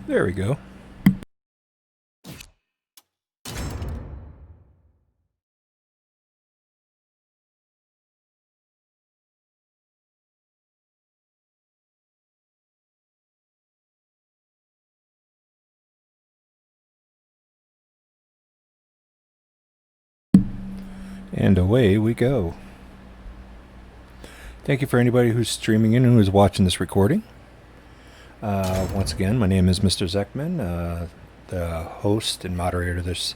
There we go. And away we go. Thank you for anybody who's streaming in and who's watching this recording. Once again, my name is Mr. Zekman, the host and moderator of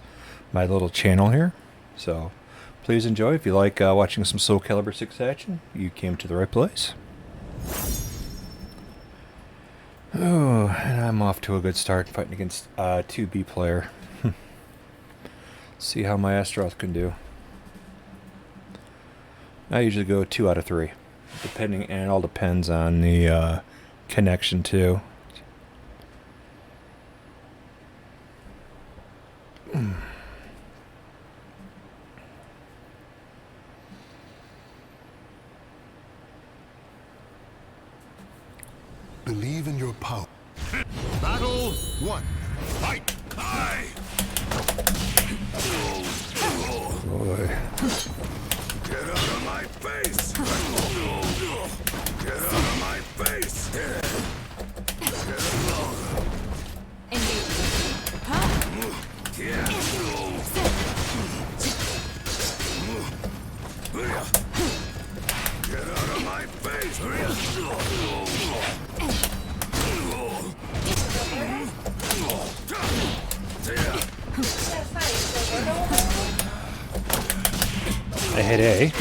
my little channel here. So please enjoy. If you like watching some Soul Calibur 6 action, you came to the right place. Oh, and I'm off to a good start fighting against 2B player. See how my Astaroth can do. I usually go 2 out of 3, depending, and it all depends on the connection too. Believe in your power. Battle 1. Fight! Aye! Boy. Get out of my face! Get out of my face! Get out of my face! I hit A.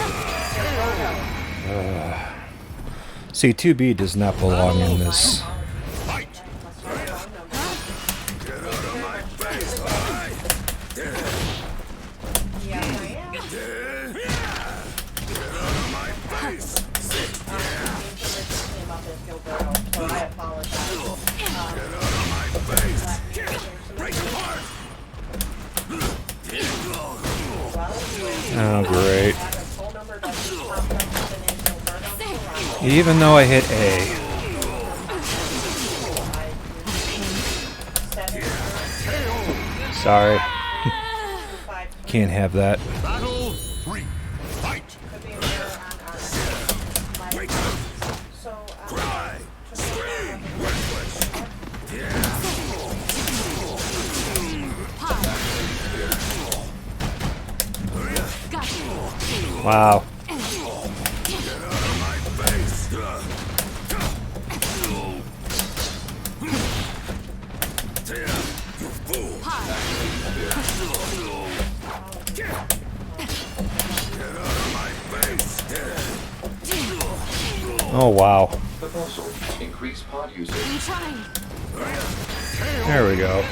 See, 2B does not belong in this. Fight! Get out of my face! Aye! Get out of my face! Get out of my face! Break apart! Oh, great. Even though I hit A. Sorry. Can't have that. Battle 3. Fight! Wake up! Cry! Scream! Reckless! Wow. Oh, wow. Proposal. Increase pod usage. There we go.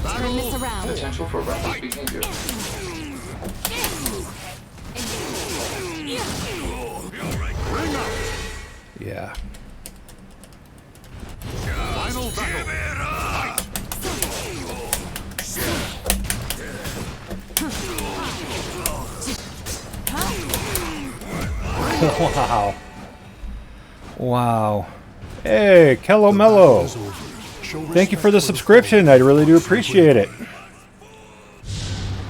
Turn this around. Potential for reckless behavior. Yeah. Final battle! Wow. Wow. Hey, Kello Mello. Thank you for the subscription. I really do appreciate it.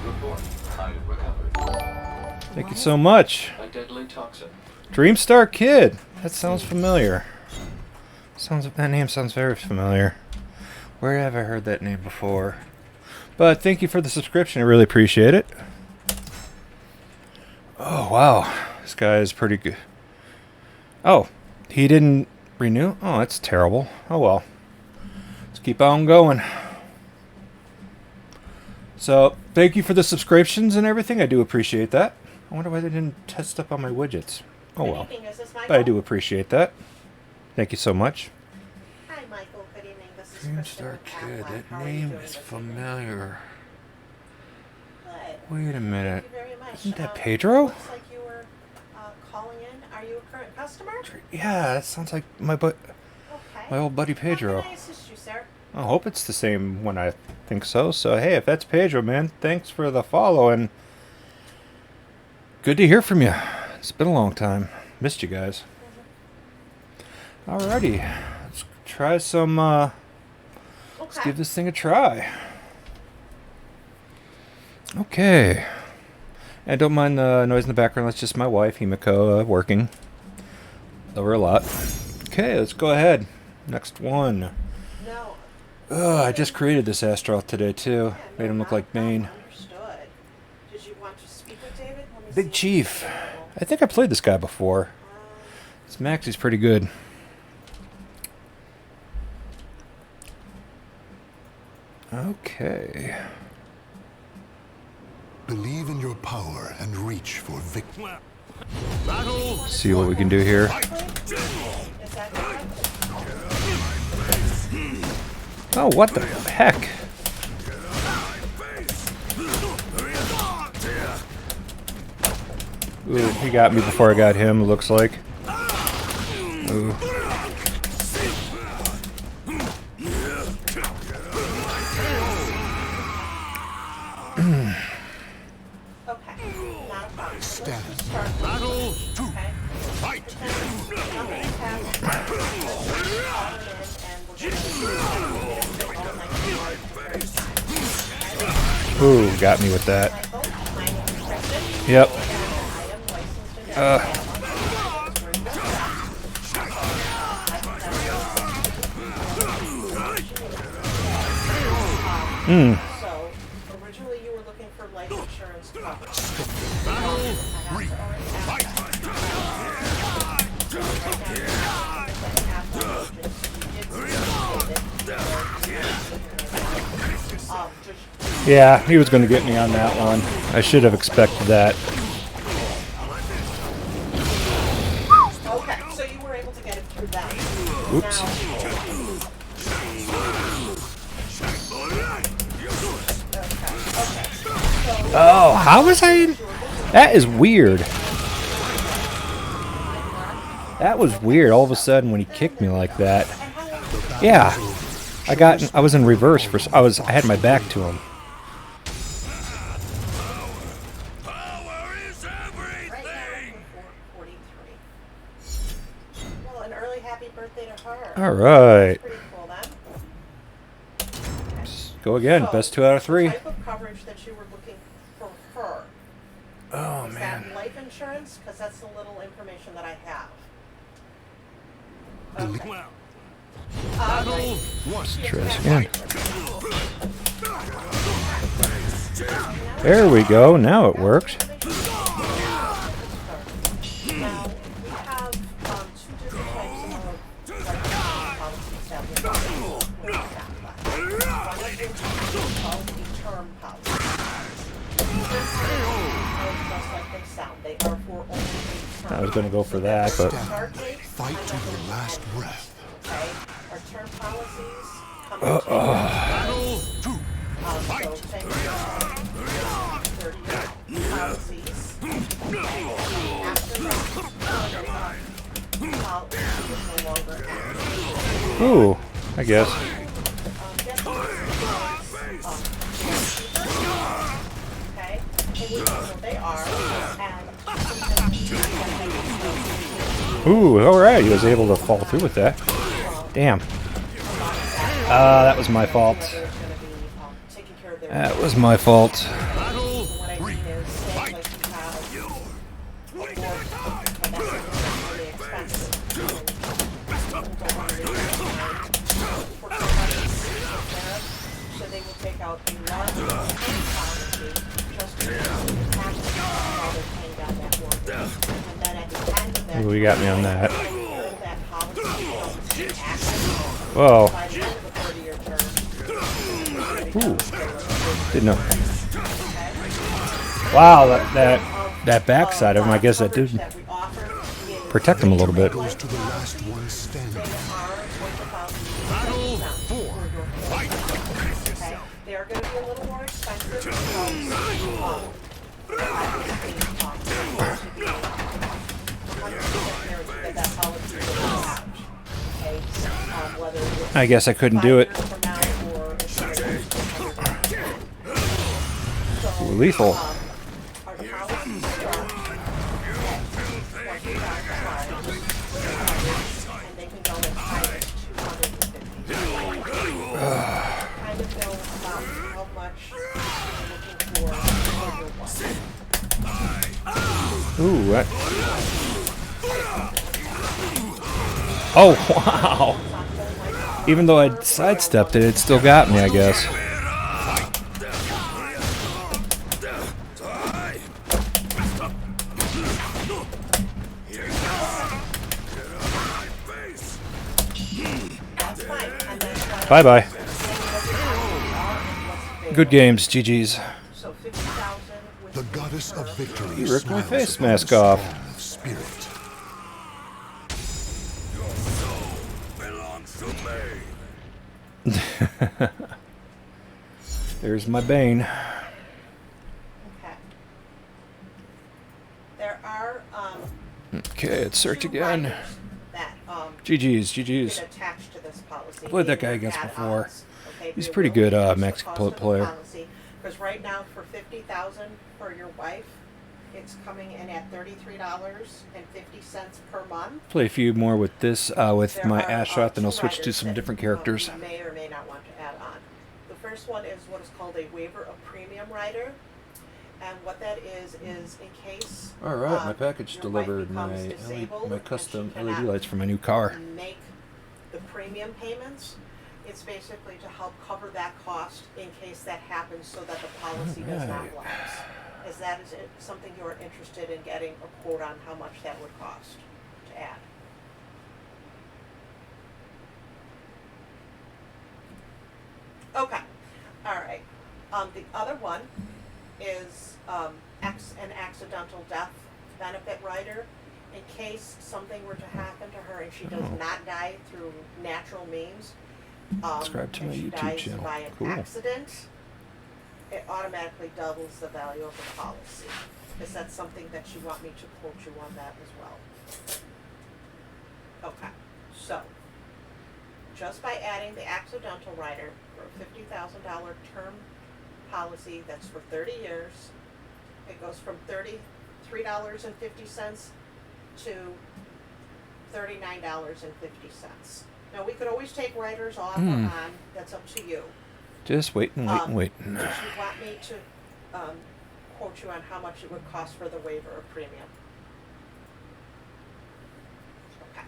Report. Item recovered. Thank you so much. A deadly toxin. Dreamstar Kid. That sounds familiar. That name sounds very familiar. Where have I heard that name before? But thank you for the subscription. I really appreciate it. Oh, wow. This guy is pretty good. Oh, he didn't renew? Oh, that's terrible. Oh, well. Let's keep on going. So, thank you for the subscriptions and everything. I do appreciate that. I wonder why they didn't test up on my widgets. Oh, well. But I do appreciate that. Thank you so much. Hi, Michael. Good evening. This is Dreamstar Kristen Kid. with That How are you name doing is this evening? familiar. Good. Wait a minute. Thank you very much. Isn't that Pedro? Looks like you were calling in. Are you a current customer? Yeah, that sounds like my Okay. old buddy Pedro. How can I assist you, sir? I hope it's the same one. I think so. So, hey, if that's Pedro, man, thanks for the follow, and good to hear from you. It's been a long time. Missed you guys. Alrighty. Let's try some, let's Okay. give this thing a try. Okay. And don't mind the noise in the background. That's just my wife, Himiko, working. Love her a lot. Okay, let's go ahead. Next one. No. I just created this Astaroth today, too. Made him look like Bane. Understood. Did you want to speak with David? Let me Big see. Chief. I think I played this guy before. This Max is pretty good. Okay. Believe in your power and reach for victory. See what we can do here. Is that correct? Oh, what the heck? Ooh, he got me before I got him, it looks like. Ooh. Okay. Not a problem. Stand. Battle two. Okay. Fight. Ooh, got me with that. Yep. So, originally you were looking for life insurance coverage. Yeah, he was going to get me on that one. I should have expected that. Okay, so you were able to get it through that. Oops. Oh, how was I in? That is weird. That was weird all of a sudden when he kicked me like that. Yeah. I was in reverse for I had my back to him. Power is everything. 43. Well, an early happy birthday to her. All right. Pretty cool then. Go again. So, Best 2 out of 3. The type of coverage that you were looking for her. Oh Is man. that life insurance? Because that's the little information that I have. Believe. Okay. Try this again. There we go. Now it works. Now, we have 2 different types of policies that we have. One of which is called a term policy. Just like they sound, they are for only a term. I was going to go for that, but Start date, Fight to your last breath. okay? Our term policies come in so same as 30 policies. After that, policy is no longer active. ooh, I guess. Okay, and we know what they are, and Ooh, all right. He was able to fall through with that. Damn. That was my fault. there's going to be taking care of their That was my fault. what I mean is, say, like you have more, and that's really expensive. So they will take out a large policy just to tax while they're paying down that mortgage. And then at the end of that, Ooh, you got me on that. that policy becomes active Whoa. by the end of the 30-year term. Ooh. Didn't know. Wow, that backside of him, I guess that did protect him a little bit. Goes to the last one standing. They are going to be a little more expensive I guess I couldn't do it. Ooh, lethal. much you're looking for your wife. Ooh, what? Oh, wow. Even though I sidestepped it, it still got me, I guess. That's fine. And then Bye-bye. Good games, GG's. so 50,000 with The goddess of victory. You ripped my smiles face upon mask the off. storm of Spirit. Belongs to me. There's my Bane. Okay. There are Okay, let's search two again. riders that GG's, GG's. get attached to this policy. Played that guy Either against at before. odds, okay, He's be pretty willing good, to reduce the Mexican cost of the player. policy, because right now for 50,000 for your wife, it's coming in at $33.50 per month. Play a few more with this, with There my are, Ashot, then two I'll switch to riders some that, different characters. You may or may not want to add on. The first one is what is called a waiver of premium rider, and what that is in case All right, my package your wife delivered my becomes disabled my and custom she LED cannot lights for my new car. make the premium payments. It's basically to help cover that cost in case that happens, so that the policy does not Alright. lapse. Is that something you're interested in getting a quote on how much that would cost to add? Okay, all right. The other one is an accidental death benefit rider. In case something were to happen to her and she does Oh. not die through natural means, Subscribe to and my she YouTube dies channel. by an Cool. accident, it automatically doubles the value of the policy. Is that something that you want me to quote you on that as well? Okay, so, just by adding the accidental rider for a $50,000 term policy that's for 30 years, it goes from $33.50 to $39.50. Now, we could always take riders off or on, that's up to you. Just wait and wait and wait. Did you want me to quote you on how much it would cost for the waiver of premium? Okay.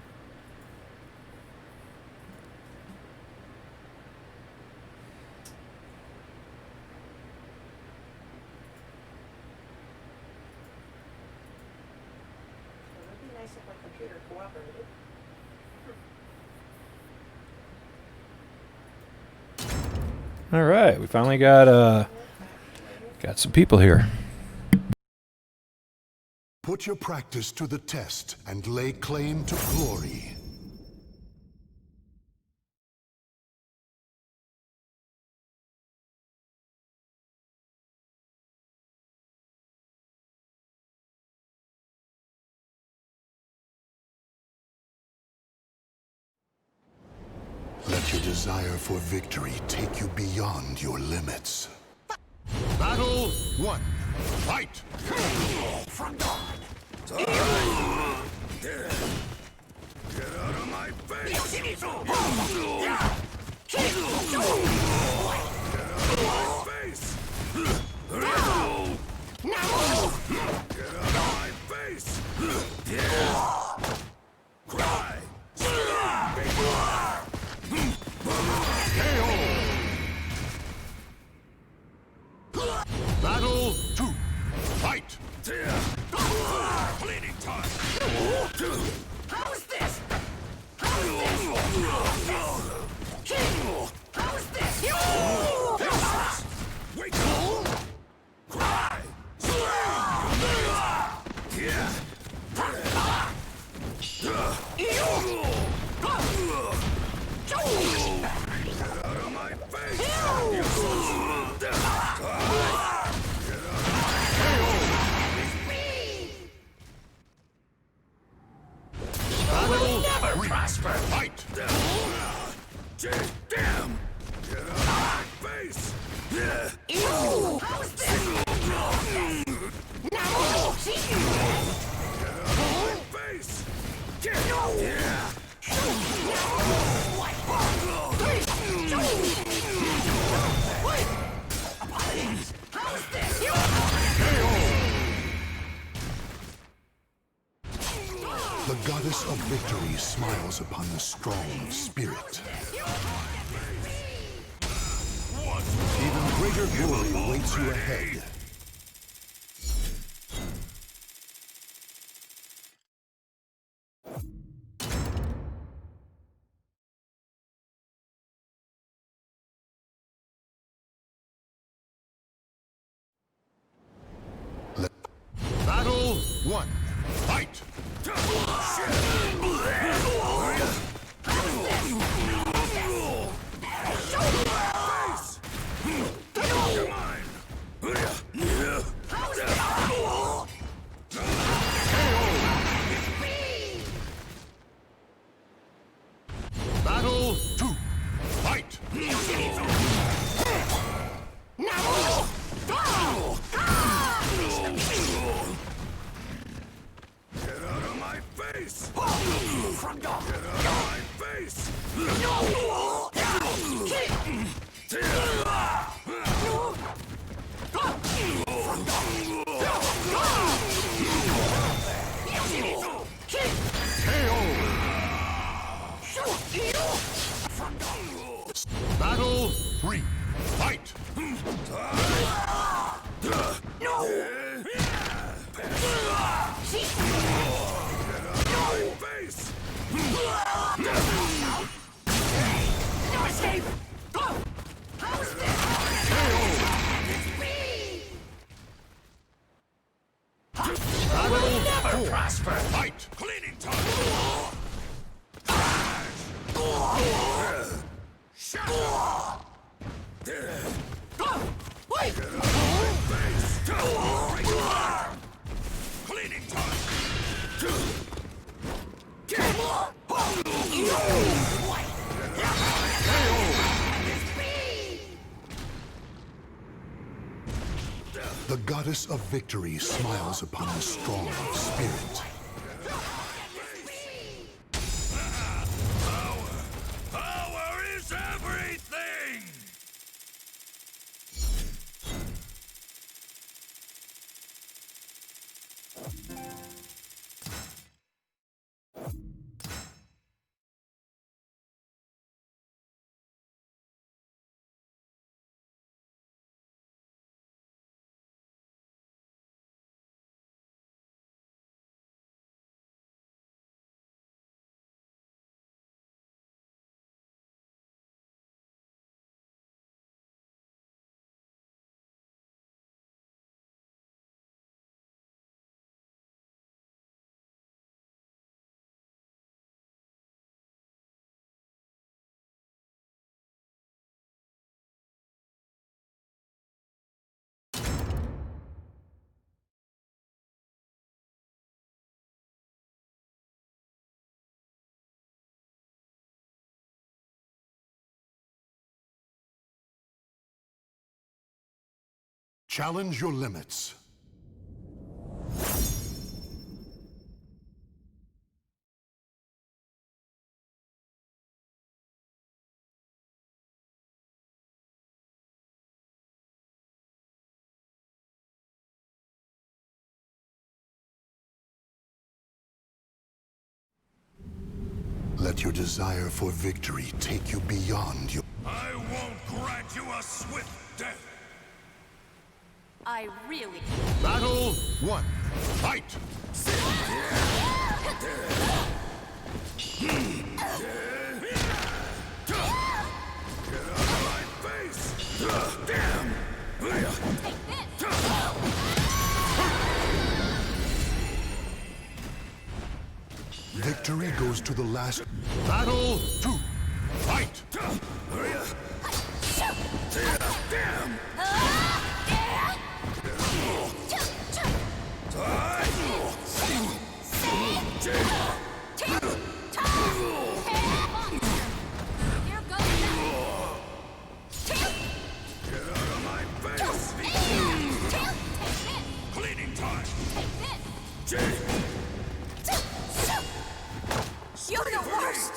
It would be nice if my computer cooperated. All right, we finally got some people here. Put your practice to the test and lay claim to glory. Let your desire for victory take you beyond your limits. Battle 1. Fight! From God. Get out of my face. Get out of my face. Get out of my face. Cry. Battle 2. Fight! Bleeding time. How's this? How's this? How's this? Wake up. Cry. Get out of my face. Battle never prosper! Fight! Damn! Get out of my face. How's this? Now, see you. Face. victory smiles upon the strong of spirit. Even greater glory awaits you ahead. Battle 1. Fight! Battle 2. Fight! Get out of my face! Get out of my face! Battle 3. Fight! Face! No escape! How's this? Battle 4. Prosper! Fight! Cleaning time! Wait! Face! Cleaning time! The goddess of victory smiles upon the strong of spirit. Power is everything! Challenge your limits. Let your desire for victory take you beyond your... I won't grant you a swift death! I really... Battle 1. Fight! Get out of my face! Damn! Victory goes to the last... Battle 2. Fight! Damn! Get out of my face! Cleaning time! You're the worst!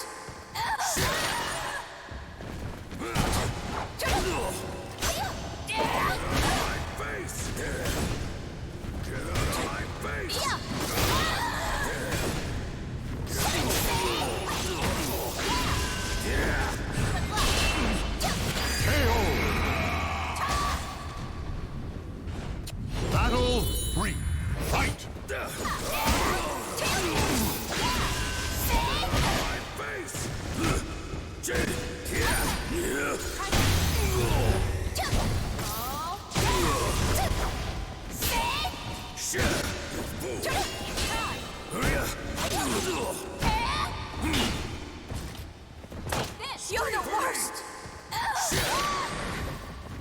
You're the worst!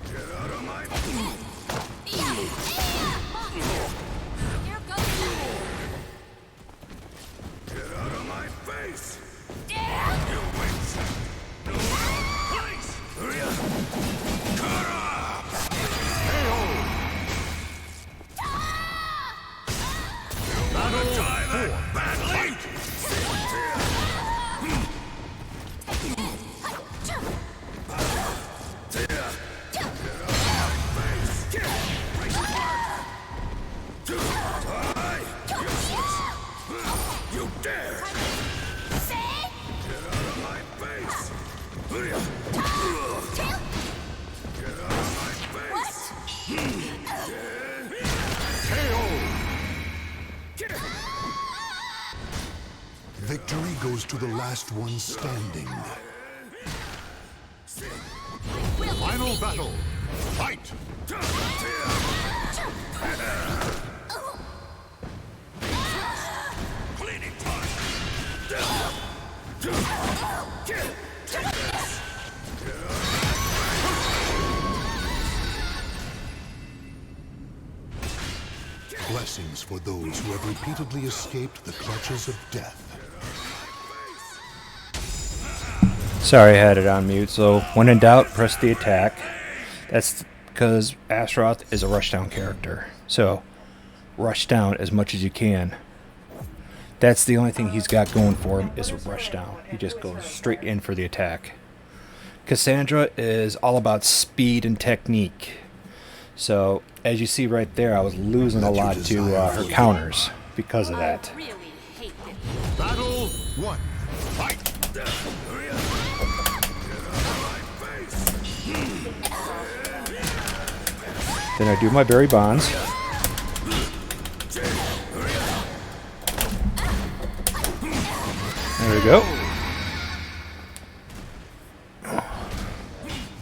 Get out of my Here goes Get out of my face! the... You wait! No place! Cut off! Battle die that badly! You dare! Get out of my face! Get out of my face! Victory goes to the last one standing. Final battle. Fight! Cleaning time! Blessings for those who have repeatedly escaped the clutches of death. Sorry, I had it on mute. So, when in doubt, press the attack. That's because Astaroth is a rushdown character. So, rush down as much as you can. That's the only thing he's got going for him is a rushdown. He just goes straight in for the attack. Cassandra is all about speed and technique. So, as you see right there, I was losing a lot to her counters because of that. Really hate this. Battle 1. Fight! Then I do my berry bonds. There we go.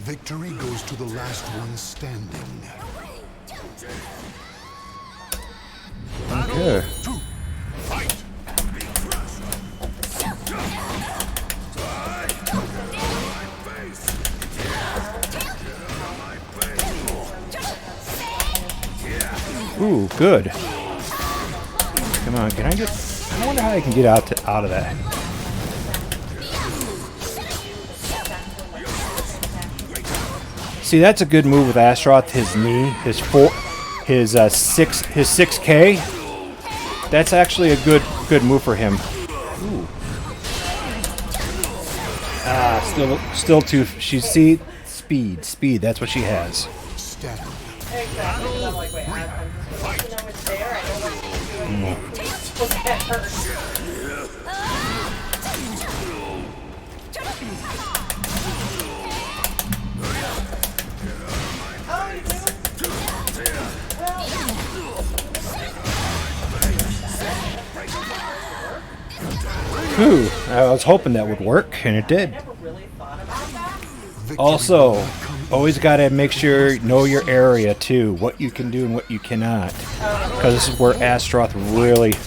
Victory goes to the last one standing. Okay. 2. Fight! Ooh, good. Come on, can I get... I wonder how I can get out of that. See, that's a good move with Astaroth. His knee, his 6K. That's actually a good move for him. Ooh. Still too. Speed. That's what she has. Stand. Exactly. I'm like, wait, I'm just gonna let you know it's there. I don't want you to do it. We'll get hurt. Oh, you do? Ooh, I was hoping that would work, and it did. Never really thought about that. Victory Also, will come always got to make sure you know your area too, what you can do and what you cannot, because this is where Astaroth really.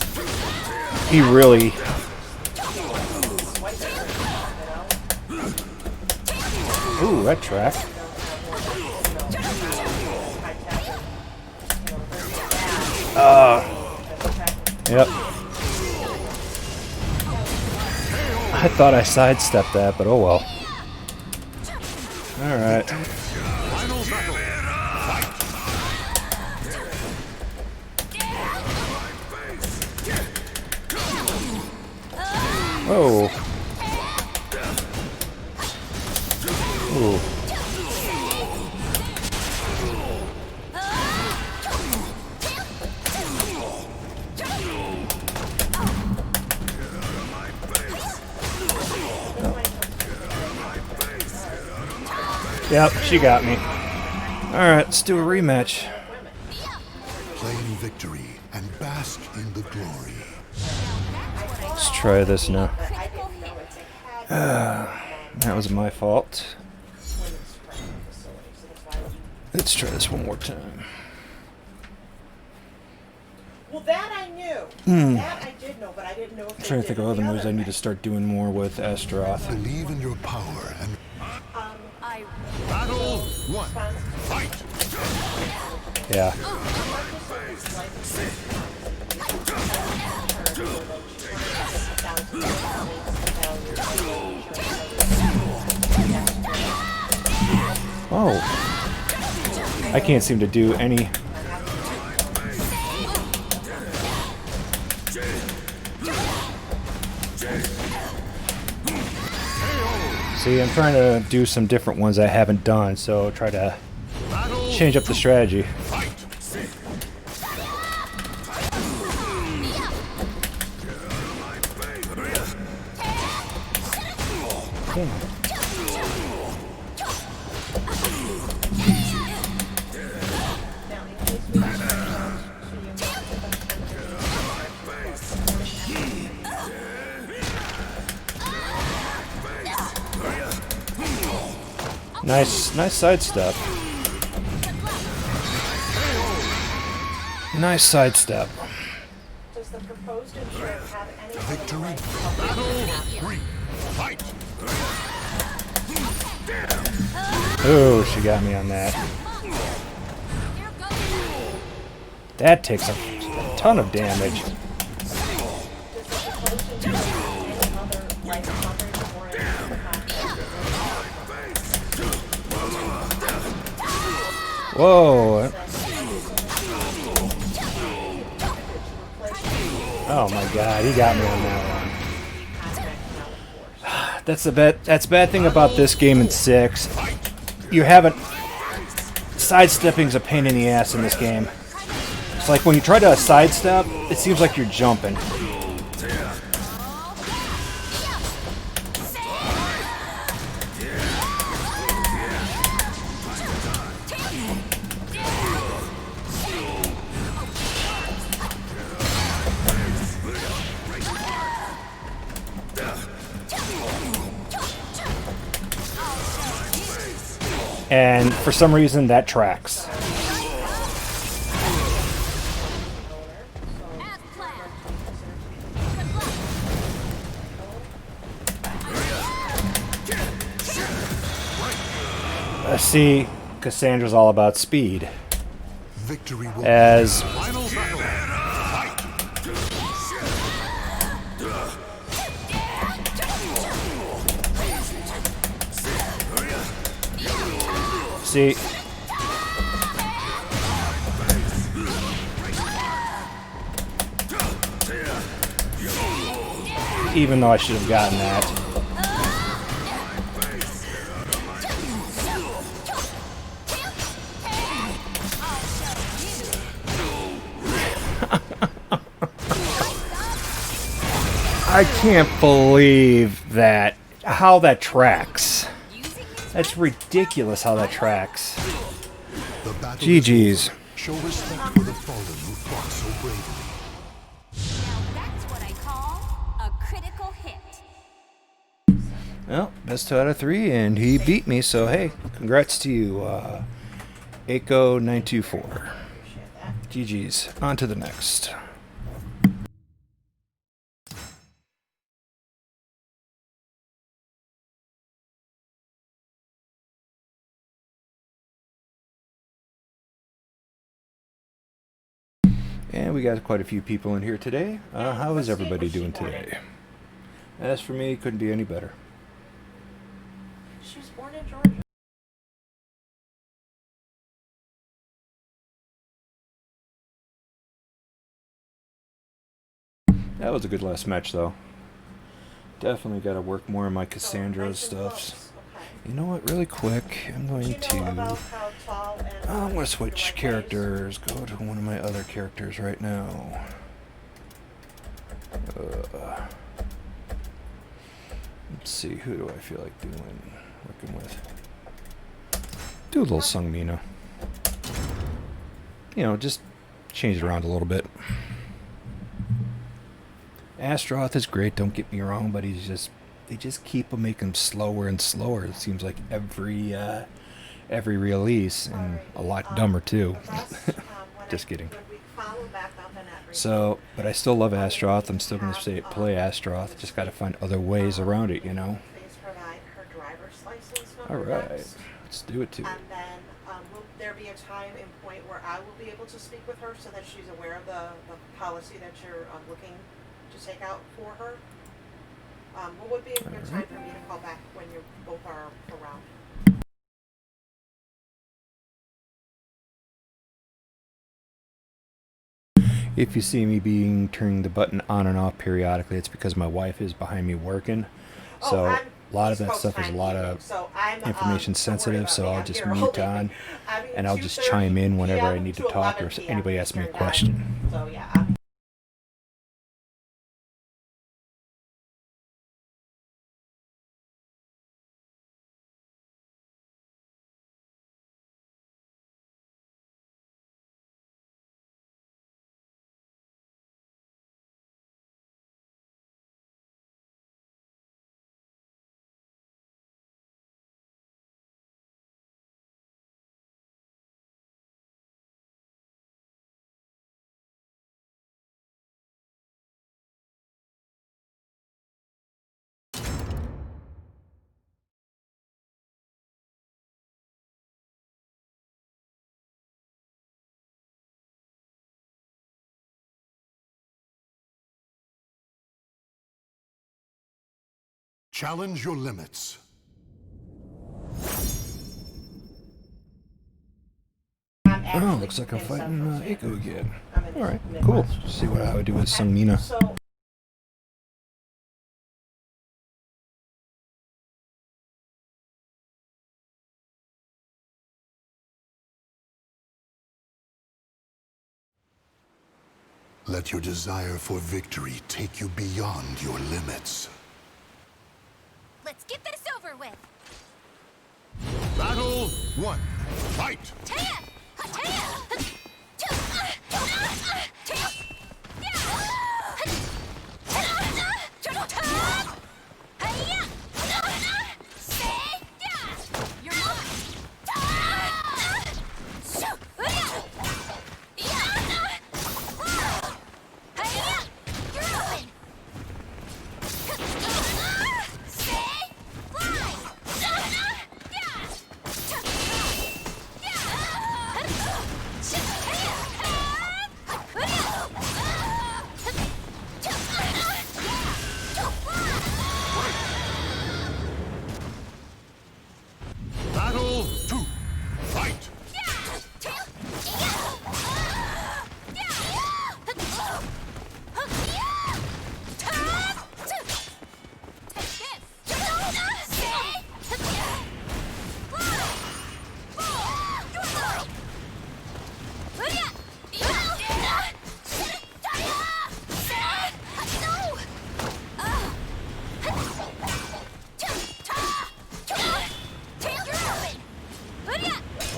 Ooh, that track. Yep. I thought I sidestepped that, but oh well. Alright. final battle. Whoa. Ooh. Yep, she got me. Alright, let's do a rematch. Claim victory and bask in the glory. Let's try this now. That was my fault. Let's try this one more time. Well, that I knew. That I did know, but I didn't know if I'm trying to think of other moves I need to start doing more with Astaroth. Believe in your power and I battle one. Fight! Yeah. Oh. I can't seem to do any. See, I'm trying to do some different ones I haven't done, so try to change up the strategy. Nice sidestep. Nice sidestep. Does the proposed insurer have any Victory. other Battle three. Fight! Oh, she got me on that. here goes. That takes a ton of damage. Does the proposed insurer have any other life coverage or any contract? Whoa. Oh my god, he got me on that one. That's the bad thing about this game in 6. You haven't. Sidestepping's a pain in the ass in this game. It's like when you try to sidestep, it seems like you're jumping. And for some reason, that tracks. As planned. Good luck. See, Cassandra's all about speed. Victory will As final battle. Fight! see, even though I should have gotten that. I can't believe that. How that tracks. That's ridiculous how that tracks. The battle GG's. is over. Show respect for the fallen who fought so bravely. Now that's what I call a critical hit. Well, best 2 out of 3, and he beat me, so hey, congrats to you, Aiko924. GG's. On to the next. And we got quite a few people in here today. How is everybody doing today? As for me, couldn't be any better. She was born in Georgia. That was a good last match, though. Definitely got to work more on my Cassandra stuff. You know what? Really quick, I'm going to. I'm going to switch characters. Go to one of my other characters right now. Let's see. Who do I feel like working with? Do a little Sung Mina. You know, just change it around a little bit. Astaroth is great, don't get me wrong, but they just keep making him slower and slower. It seems like every every release, and a lot dumber too. The rest, when Just kidding. When we follow back up in that So, but I still love Astaroth. I'm still going to say play Astaroth. Just got to find other ways around it, you know. Please provide her driver's license All number right, next. let's do it to it. And then will there be a time and point where I will be able to speak with her so that she's aware of the policy that you're looking to take out for her? What would be a good time for me to call back when you both are around? If you see me turning the button on and off periodically, it's because my wife is behind me working. So I'm a lot of East that Coast stuff is a time lot evening, of so I'm, information don't worry sensitive, about so me. I'll I'm just here all mute day. on, I mean, and I'll just 2:30 chime in whenever I PM need to to talk or 11 PM anybody asks me a Eastern question. time. So yeah, Challenge your limits. I'm Oh, actually looks like I'm in fighting Central Standard. Echo again. I'm in the All right, cool. Midwest. See what I would do with Sungmina. So Let your desire for victory take you beyond your limits. Let's get this over with. Battle 1. Fight! Taya! Taya! You're Battle 2. Fight!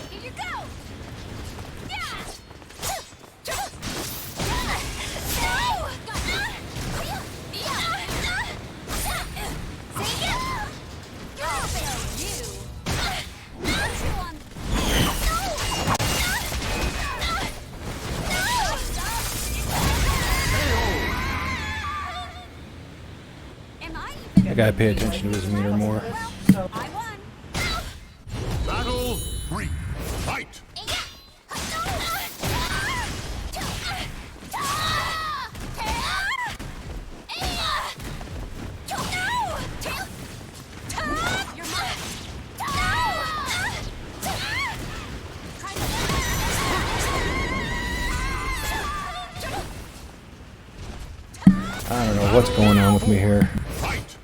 Here you go! I gotta pay attention to his meter more. I won. Battle 3. Fight! I don't know what's going on with me here. Fight!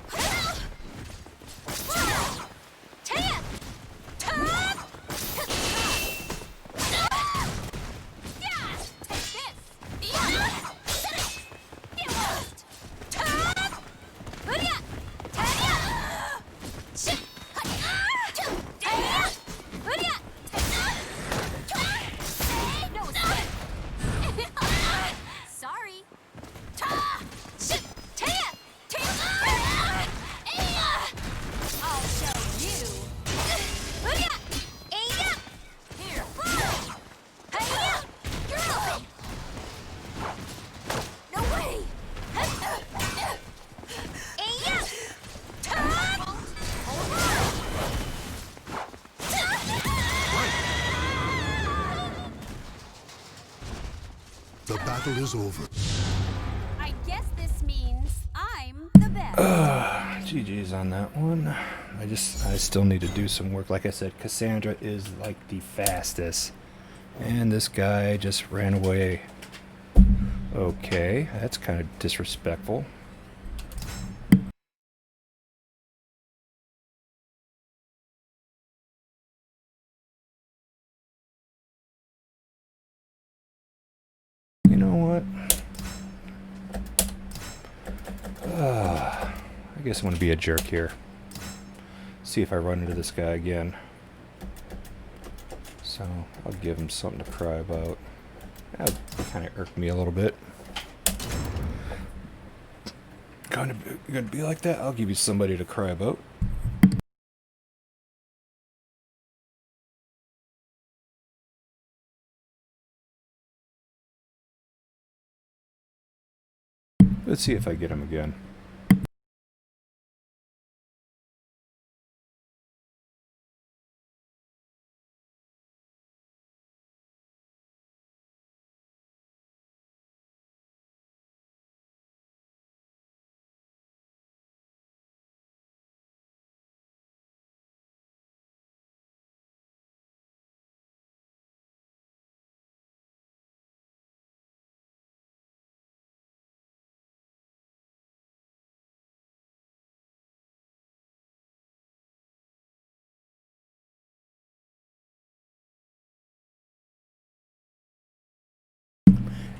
Sorry. The battle is over. I guess this means I'm the best. GG's on that one. I still need to do some work. Like I said, Cassandra is like the fastest. And this guy just ran away. Okay, that's kind of disrespectful. You know what? I guess I'm going to be a jerk here. See if I run into this guy again. So I'll give him something to cry about. That kind of irked me a little bit. You're gonna be like that? I'll give you somebody to cry about. Let's see if I get him again.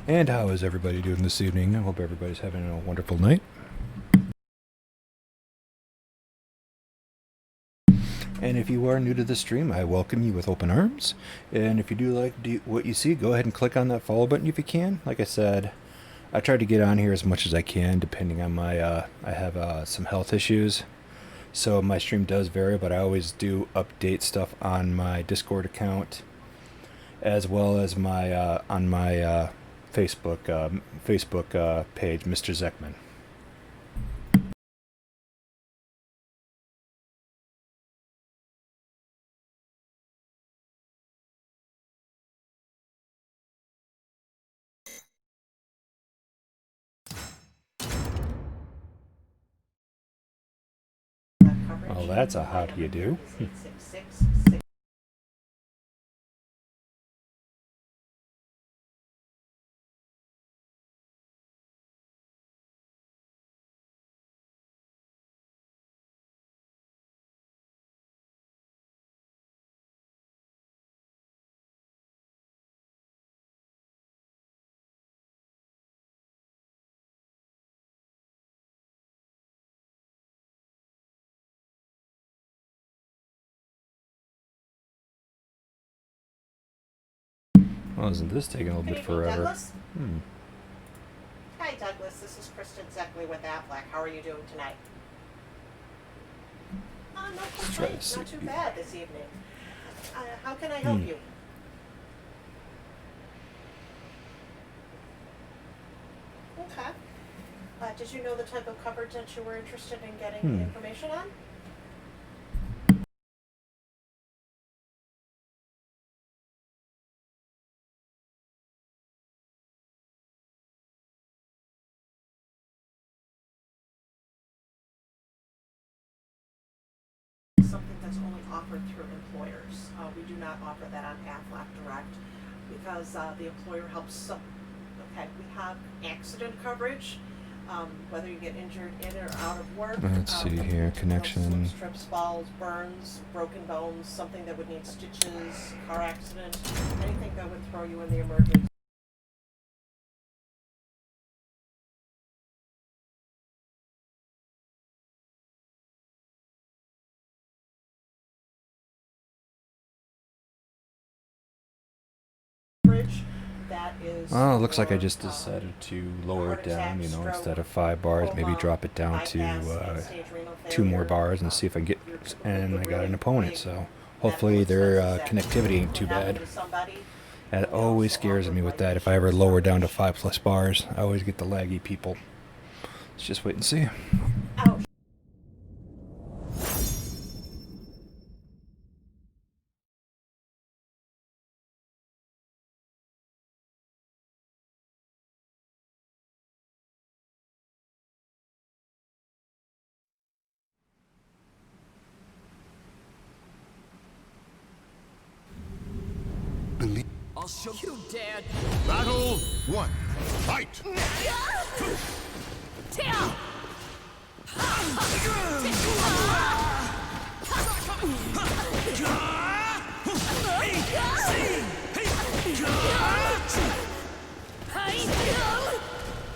And how is everybody doing this evening? I hope everybody's having a wonderful night. And if you are new to the stream, I welcome you with open arms. And if you do like what you see, go ahead and click on that follow button if you can. Like I said, I try to get on here as much as I can, depending on my, I have some health issues. So my stream does vary, but I always do update stuff on my Discord account, as well as my, on my Facebook page, Mr. Zekman. Oh, that's a how do you do. Well, isn't this taking a little bit forever? Douglas? Hi, Douglas. This is Kristen Zeckley with Aflac. How are you doing tonight? No try to complaints. see. Not too bad this evening. How can I help you? Okay. Did you know the type of coverage that you were interested in getting information on? Something that's only offered through employers. We do not offer that on Aflac Direct because the employer helps okay, we have accident coverage, whether you get injured in or out of work. Let's see here, connection. Slips, trips, falls, burns, broken bones, something that would need stitches, car accident, anything that would throw you in the emergency. That is Oh, it looks like I for, just decided to lower it heart down, attack, instead stroke, of 5 bars, maybe coma, drop it down to bypass, end-stage renal 2 more failure, bars and see if I can get, and I got an opponent, so medical hopefully their expenses that connectivity ain't too could happen bad. to somebody. That We always also scares offer me with life that. If I ever insurance lower down to coverage. 5+ bars, I always get the laggy people. Let's just wait and see. Ouch. I'll show You dared. Battle 1. Fight!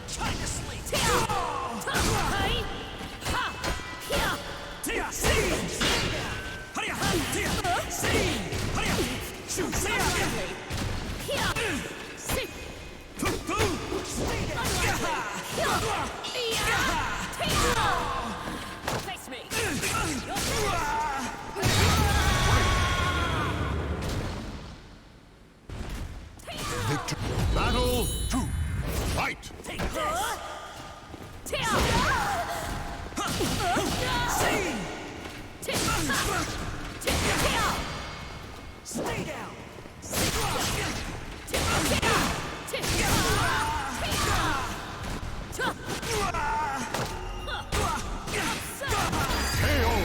Try to sleep. Face me. Victor. Battle 2. Fight! Stay down. KO!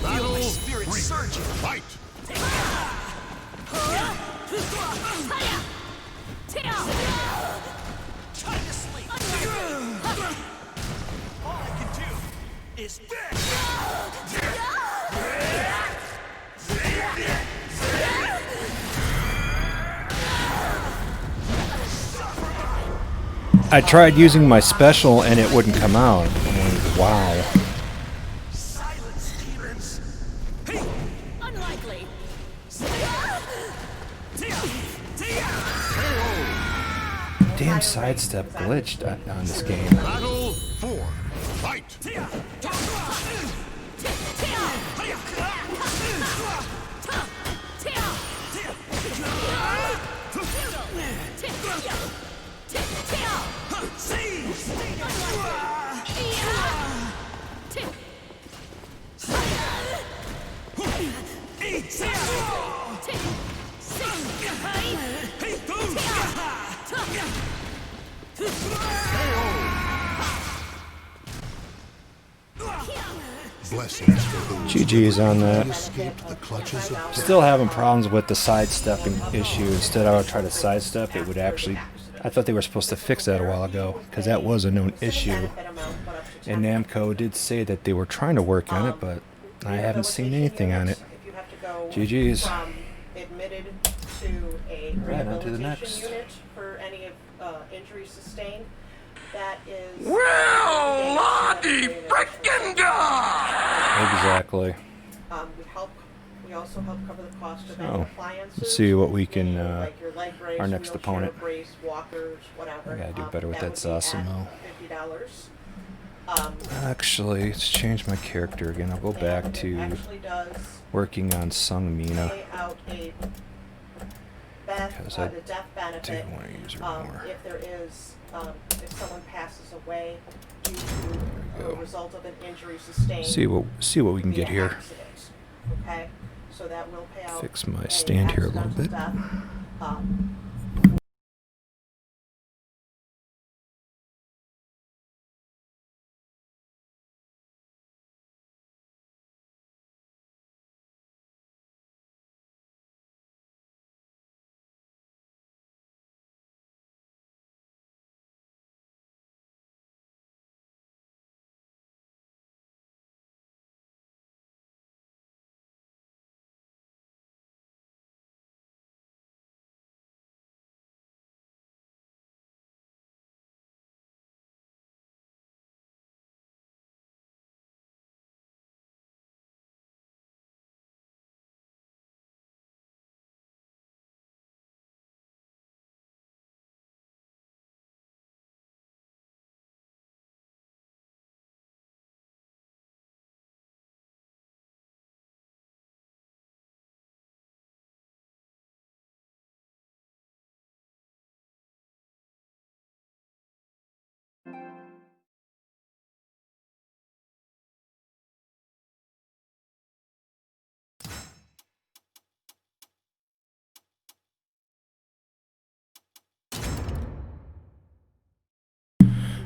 Battle Spirit 3. surging. Fight! Try to sleep. All I can do is I tried using my special and it wouldn't come out. I'm like, wow. silence demons. Unlikely. Damn sidestep glitched on this game. Battle 4. Fight! Blessings for those GG's on who that. escaped the clutches of death. Still having problems with the sidestepping issue. Instead I would try to sidestep, it would actually... I thought they were supposed to fix that a while ago, because that was a known issue. Benefit amount went up to And 10. Namco did say that they were trying to work on it, but I haven't seen anything on it. If you have to go GG's. from admitted to a Right, on to the rehabilitation next. unit for any injuries sustained, that is. Well, Lottie frickin' God! Exactly. We also help cover the cost of So, any appliances. let's see what we can, meaning like your leg brace, our next wheelchair opponent. brace, walkers, whatever. I gotta do better with that would be sauce, at Mo. $50. Actually, let's change my character again. I'll go back And it to actually does working on Sung Mina. pay out a Because I the death benefit want to use her more. if there is if someone passes away due to go. a result of an injury sustained. See what we can via get here. accident. Okay, so that will pay out. Fix my a stand here a little accidental bit. death, um,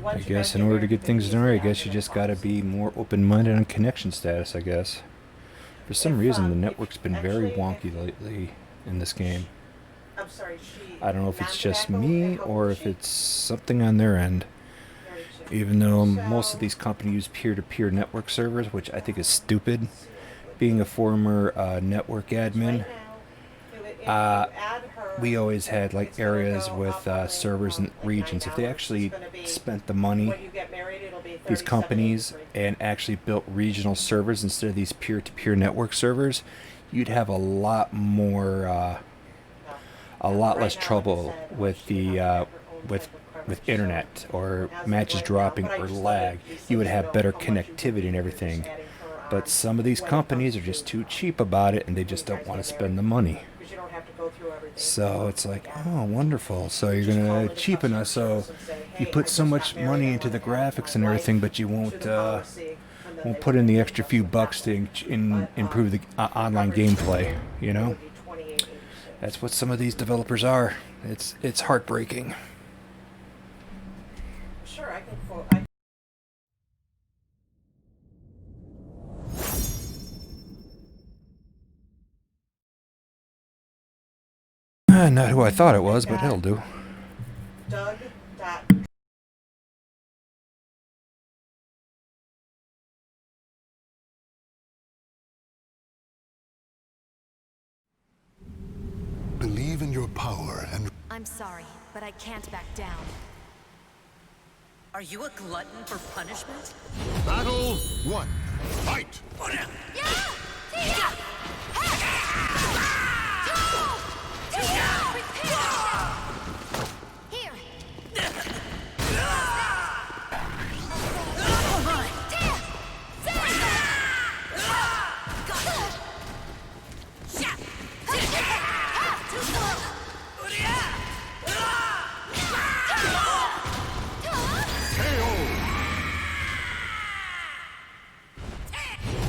I guess in order to get things done right, I guess you just gotta be more open-minded on connection status, I guess. For some reason, the network's been very wonky lately in this game. I'm sorry, she. I don't know if it's just non-tobacco, me and how or old if is she? it's something on their end. 32. Even though most of So- these companies use peer-to-peer network servers, which I think is stupid. Being a former network admin, Right now, if you uh, add her, we always had like it's gonna areas go with up only, servers and like regions. If they $9. actually It's gonna be- spent the money, when you get married, it'll be these companies, $37.83. and actually built regional servers instead of these peer-to-peer network servers, you'd have a lot more, a lot Right less now, trouble like I said, with she the has her own with type of coverage, with so internet or as of matches right now, dropping but I or just lag. thought that You would since have know better how much you connectivity and do, everything. just adding her on But some of these when it companies are comes just to, too cheap about it, and they when just you don't guys want get to spend the married. money. Because you don't have to go through everything. So it's like, Yeah. oh, wonderful. So you're Just call gonna into cheapen customer us. So service and say, you "Hey, put I so just much got married, money I into the wanna add graphics my and everything, wife but you to won't the policy," and then won't they put would in the adjust extra few it that bucks way. to But, improve the online coverage for gameplay. You it know, would be $28.86. that's what some of these developers are. It's heartbreaking. Sure, I can quote. Not who I thought it was, but it'll do. Doug. Dot. Believe in your power and I'm sorry, but I can't back down. Are you a glutton for punishment? battle 1. Fight! Here!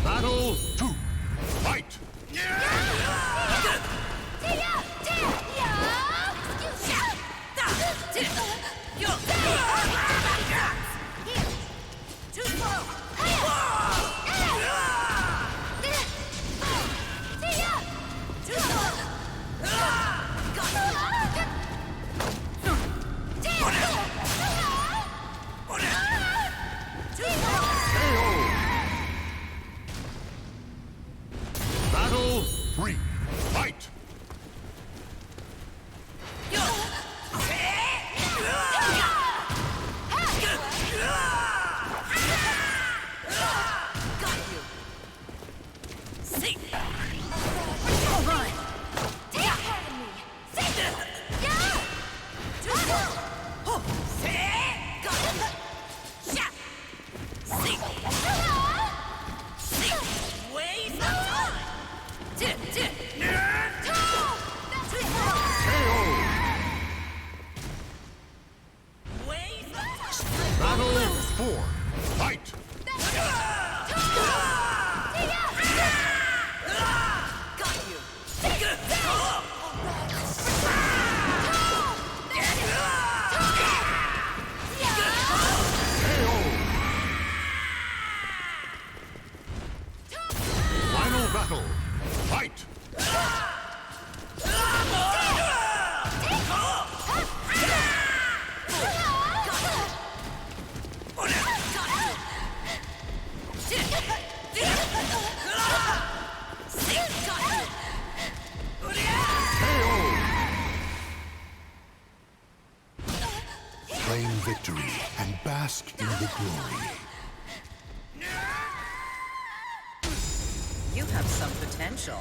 Battle 2. Fight! Battle 3. Fight! Battle 4. Fight! Final battle. Fight! Claim victory and bask in the glory. You have some potential.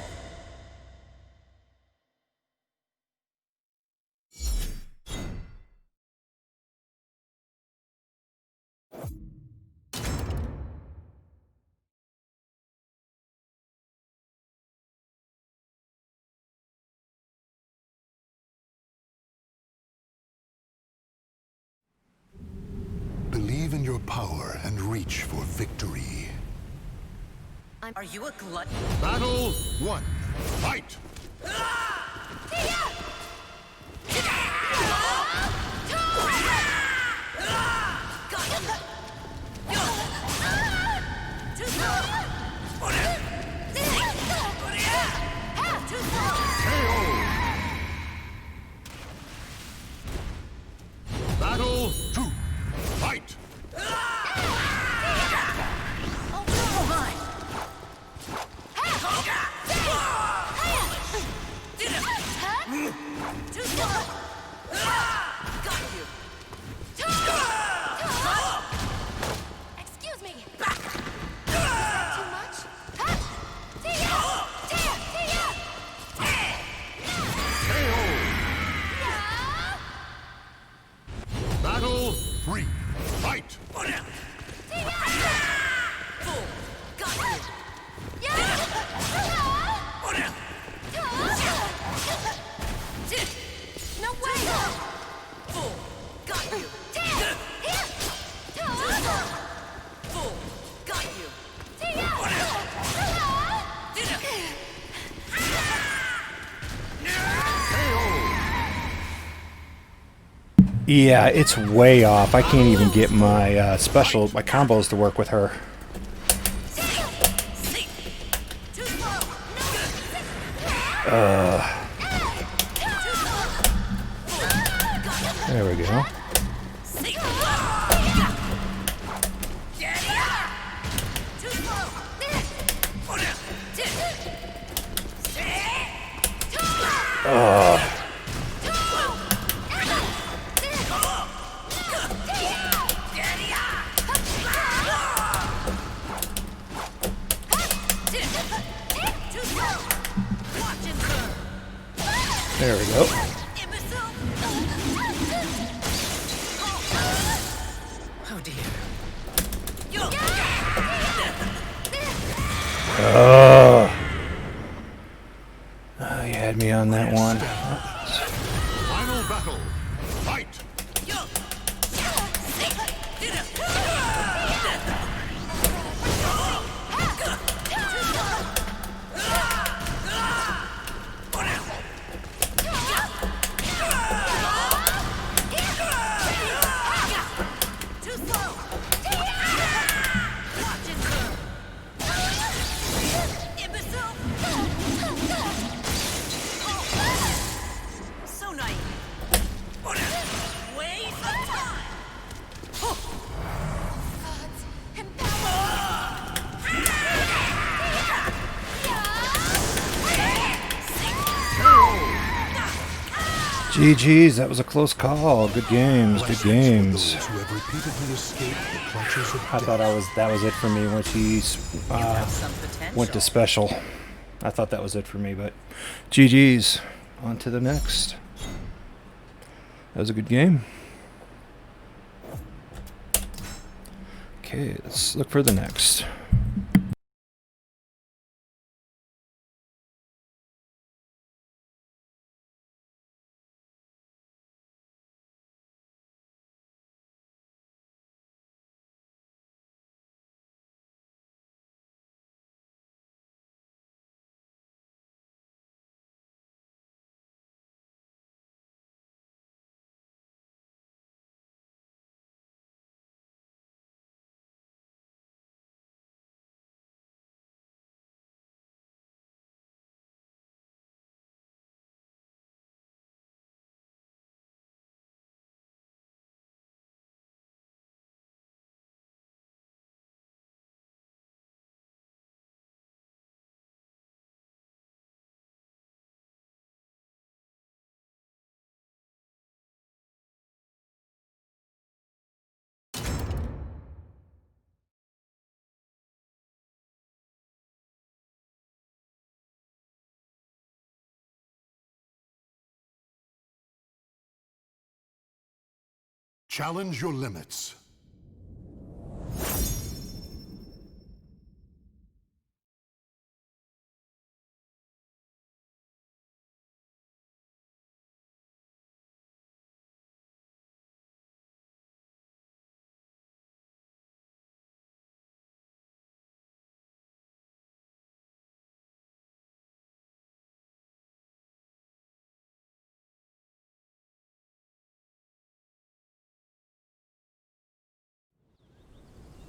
Believe in your power and reach for victory. Are you a glutton? Battle 1. Fight! Yeah, it's way off. I can't even get my my combos to work with her. There we go. There we go. Oh dear. You had me on that one. Final battle. Fight! So naive. Waste of time. GG's, that was a close call. Good games, good games. Those who have repeatedly escaped the clutches of I thought that was it for me when she Some potential. went to special. I thought that was it for me, but GG's. On to the next. That was a good game. Okay, let's look for the next. Challenge your limits.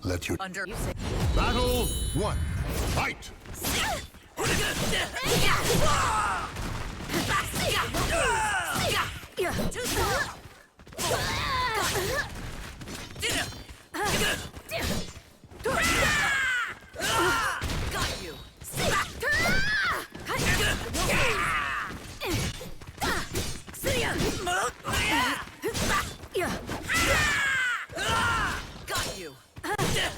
Let your Under. battle one. Fight! Got you. Got you.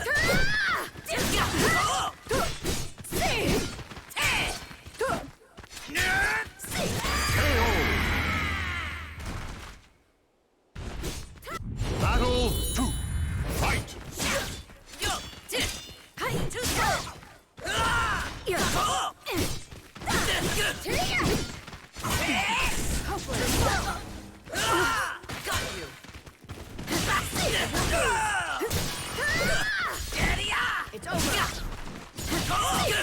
Battle two. Fight! Got you. It's over. Got you.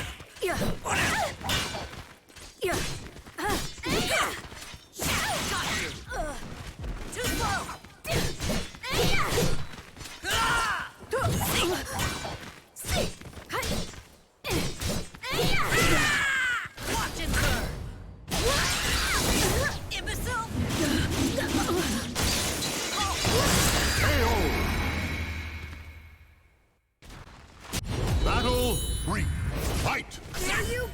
Too slow. Fight! There you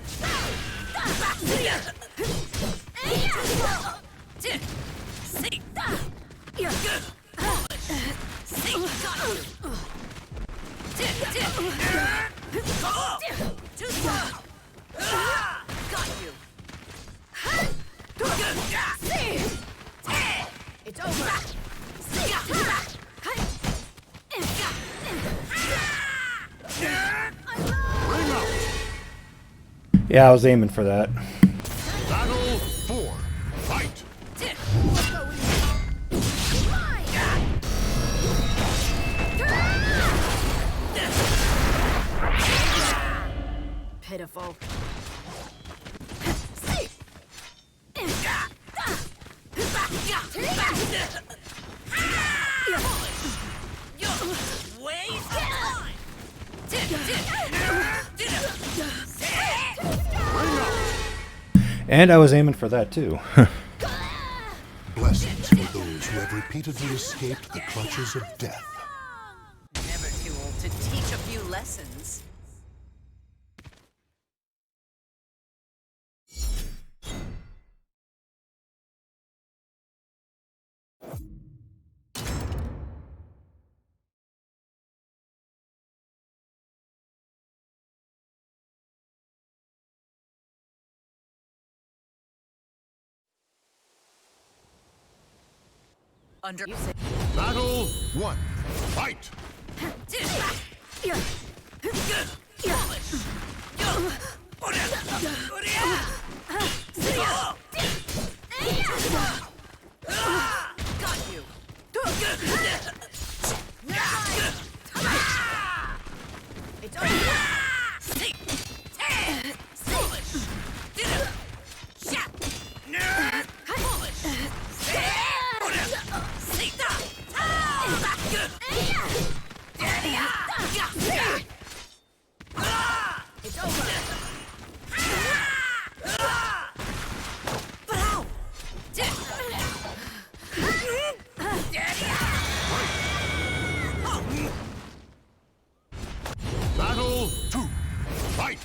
Got you. It's over. Ring out! Yeah, I was aiming for that. Battle 4. Fight! Pitiful. And I was aiming for that too. Blessings for those who have repeatedly escaped the clutches of death. Never too old to teach a few lessons. Under you say Battle 1. Fight! got you. It's over. It's over. But how? Battle 2. Fight!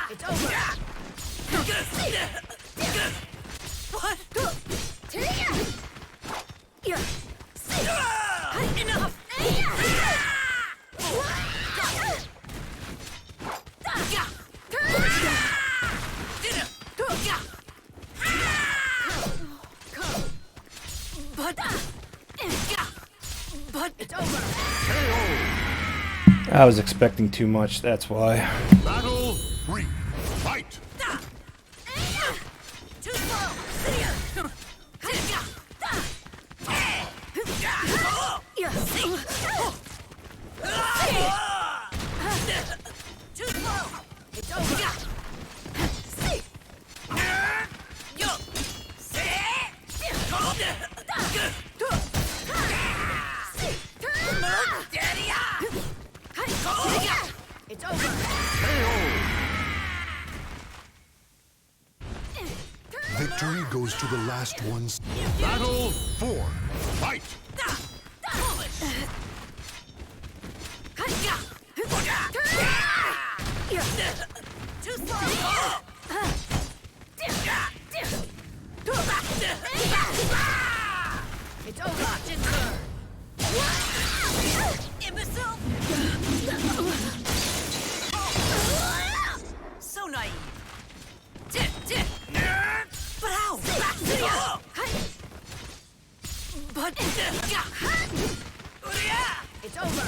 It's over. What? Enough! But it's over. I was expecting too much, that's why. Battle 3. Fight! Too slow. Too slow. It's over. It's over. Victory goes to the last ones. Battle 4. Fight! Too slow. It's over. Imbecile. So naive. But how? But it's over.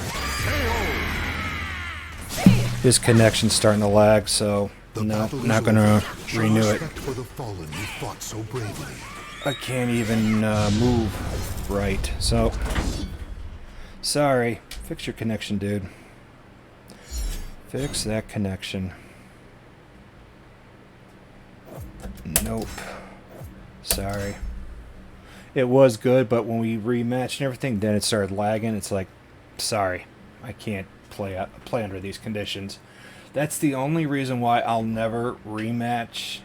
His connection's starting to lag, so The no, battle is not gonna over. Show renew it. respect for the fallen who fought so bravely. I can't even move right, so sorry. Fix your connection, dude. Fix that connection. Nope. Sorry. It was good, but when we rematched and everything, then it started lagging. It's like, sorry, I can't play under these conditions. That's the only reason why I'll never rematch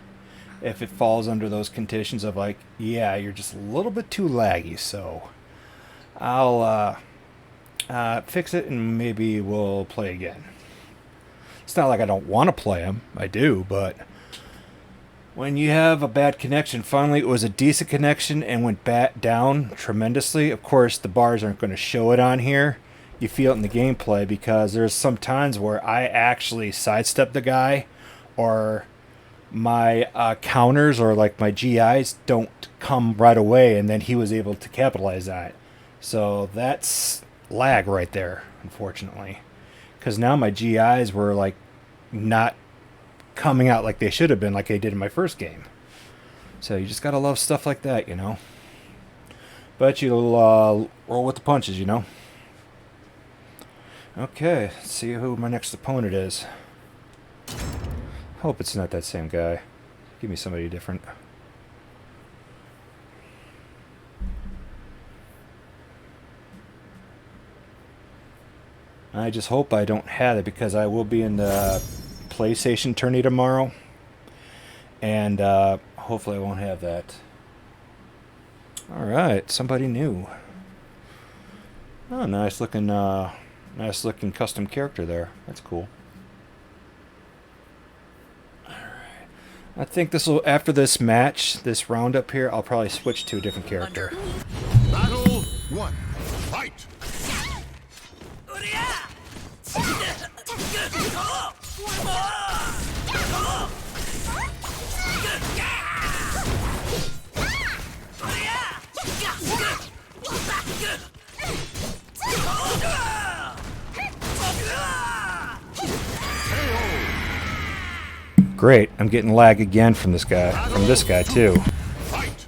if it falls under those conditions of like, yeah, you're just a little bit too laggy. So I'll fix it and maybe we'll play again. It's not like I don't want to play them. I do, but when you have a bad connection, finally it was a decent connection and went down tremendously. Of course, the bars aren't going to show it on here. You feel it in the gameplay because there's some times where I actually sidestep the guy, or my counters or like my GIs don't come right away, and then he was able to capitalize on it. So that's lag right there, unfortunately, because now my GIs were like not coming out like they should have been, like they did in my first game. So you just gotta love stuff like that, you know. But you'll roll with the punches, you know. Okay, let's see who my next opponent is. Hope it's not that same guy. Give me somebody different. I just hope I don't have it, because I will be in the PlayStation tourney tomorrow, and hopefully I won't have that. Alright, somebody new. Oh, nice looking custom character there. That's cool. Alright, I think this will, after this match, this roundup here, I'll probably switch to a different character. Battle 1. Fight! Great, I'm getting lag again from this guy. From this guy too. Fight!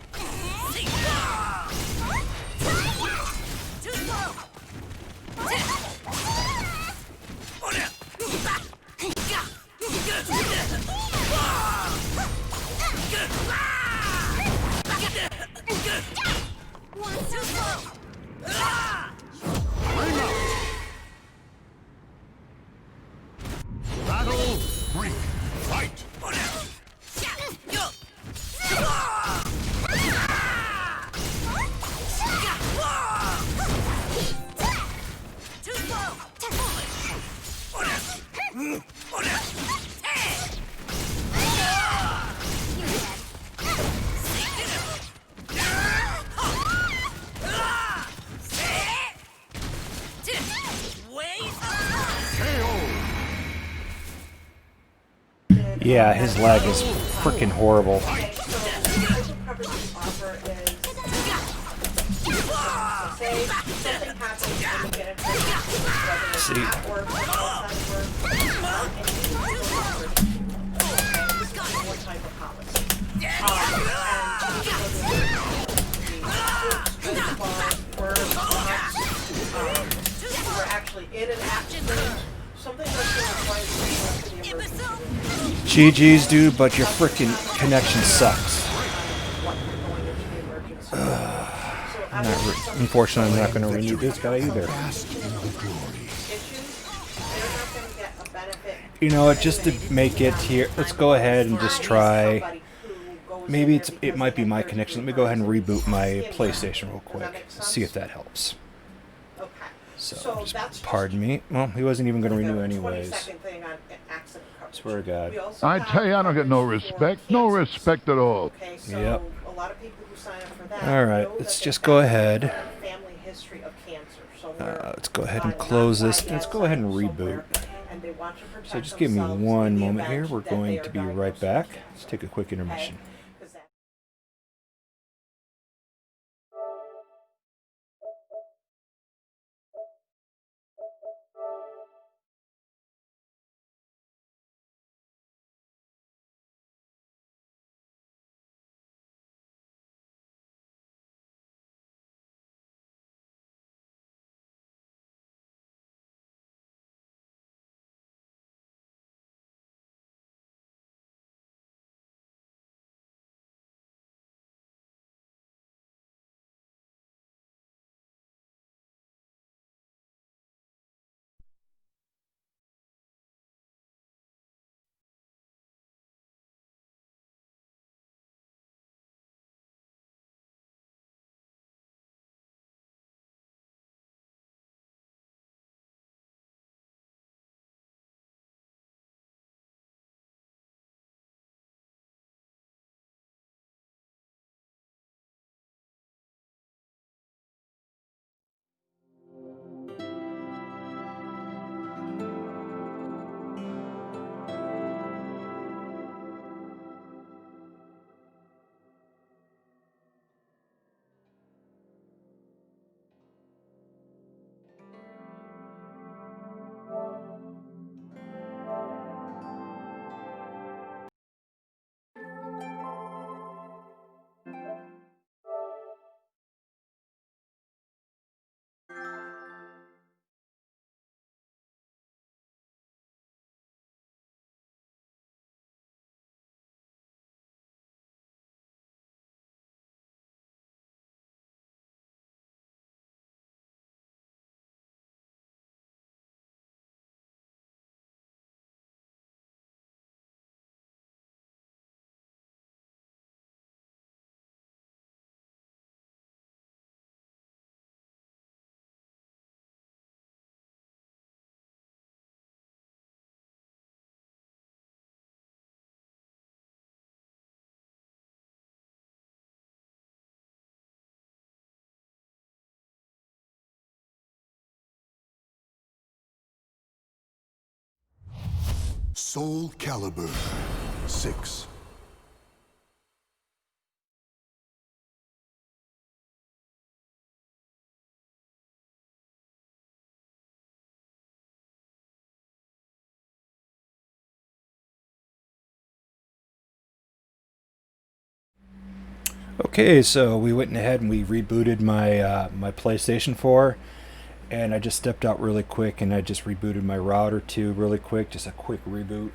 Battle 3. Fight! Yeah, his lag is freaking horrible. Okay, so the coverage we offer is, so say something happens and you get a whether it's See. at work or outside work, and you need to go to this is one type of policy. We're actually in an accident. Something that's going to require you to go to the emergency room. GG's, dude, but your freaking connection sucks. Unfortunately, I'm not going to renew this guy either. You know what, just to make it here, let's go ahead and just try. Maybe it might be my connection. Let me go ahead and reboot my PlayStation real quick. See if that helps. So, just pardon me. Well, he wasn't even going to renew anyways. Swear to God. I tell you, I don't get no respect. No respect at all. Yep. Alright, let's just go ahead. Let's go ahead and close this. Let's go ahead and reboot. So just give me one moment here. We're going to be right back. Let's take a quick intermission. Soul Calibur 6. Okay, so we went ahead and we rebooted my my PlayStation 4, and I just stepped out really quick and I just rebooted my router too really quick, just a quick reboot.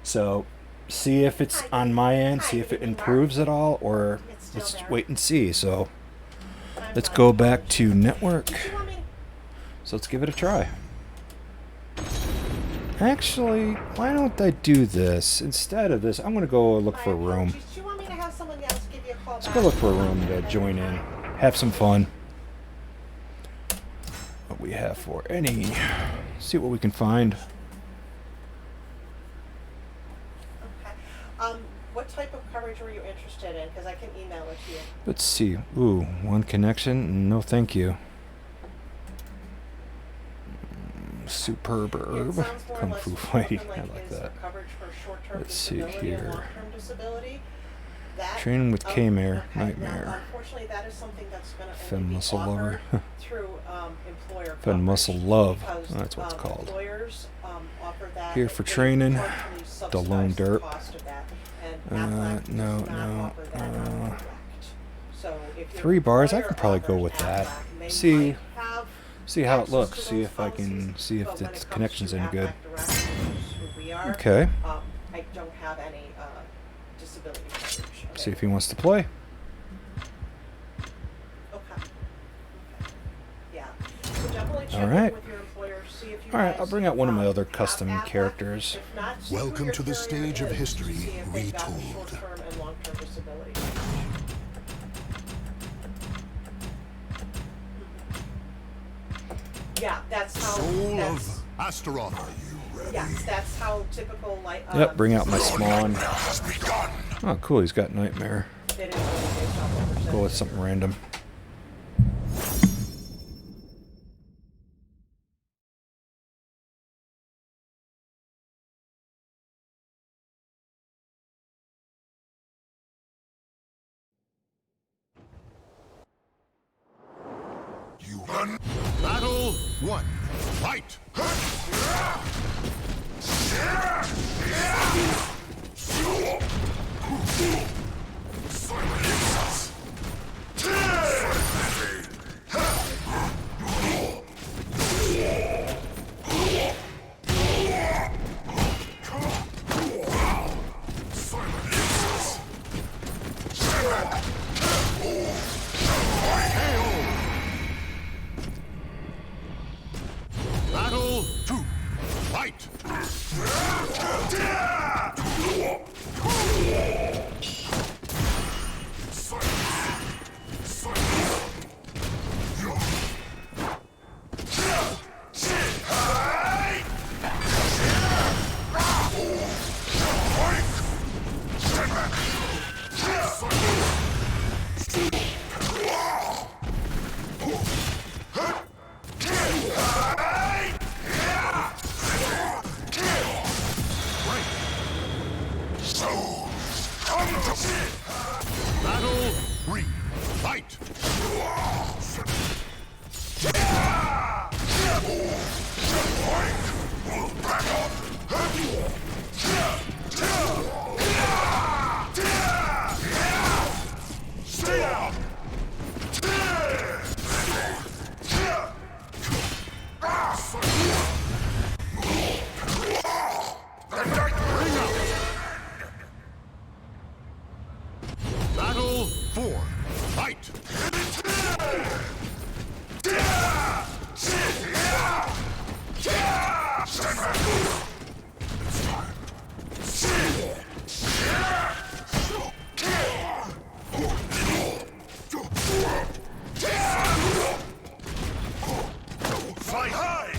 So see if it's on my end, see if it improves at all, or let's wait and see. So let's go back to network. So let's give it a try. Actually, why don't I do this? Instead of this, I'm going to go look for a room. Do you want me to have someone else give you a call Let's back? go look for a room to join in. Have some fun. What we have for any. See what we can find. Okay. What type of coverage were you interested in? Because I can email it to you. Let's see. Ooh, one connection. No, thank you. Superb herb. It sounds more or Kung less Fu what fighting. you're I looking like is that. coverage for short-term Let's see disability and here. long-term disability. That, Training with K-Mare. okay, Nightmare. Now, unfortunately, that is something that's going to Fem only be muscle offered lover. through employer Fem coverage, muscle love. because, That's what it's called. Employers offer that Here at for a training. partially The lone subsidized derp. cost of that, and Aflac no, does not no, offer that on direct. So if your 3 bars. I employer can probably go offers with that. Aflac, they See. might have See how it access looks. to See those if I can policies, see if but when its it comes connection's to any good. Aflac Direct, which is who we are, Okay. I don't have any disability coverage. See if he wants to play. Okay. Yeah. So definitely check All right. in with your employer, see if you All right, guys, I'll bring out one of my other have custom Aflac. characters. If not, see who Welcome your to the carrier stage of is, history see if they've got retold. short-term and long-term disability. Yeah, that's how. Soul That's, of Astaroth. yes, that's how typical Yep, bring out my spawn. Has begun. Oh, cool, he's got Nightmare. It is really based off what we're Go saying. with something random. You run. Battle 1. Fight. Battle 2. Fight. Battle 3. Fight. Battle 4. Fight. Fight high.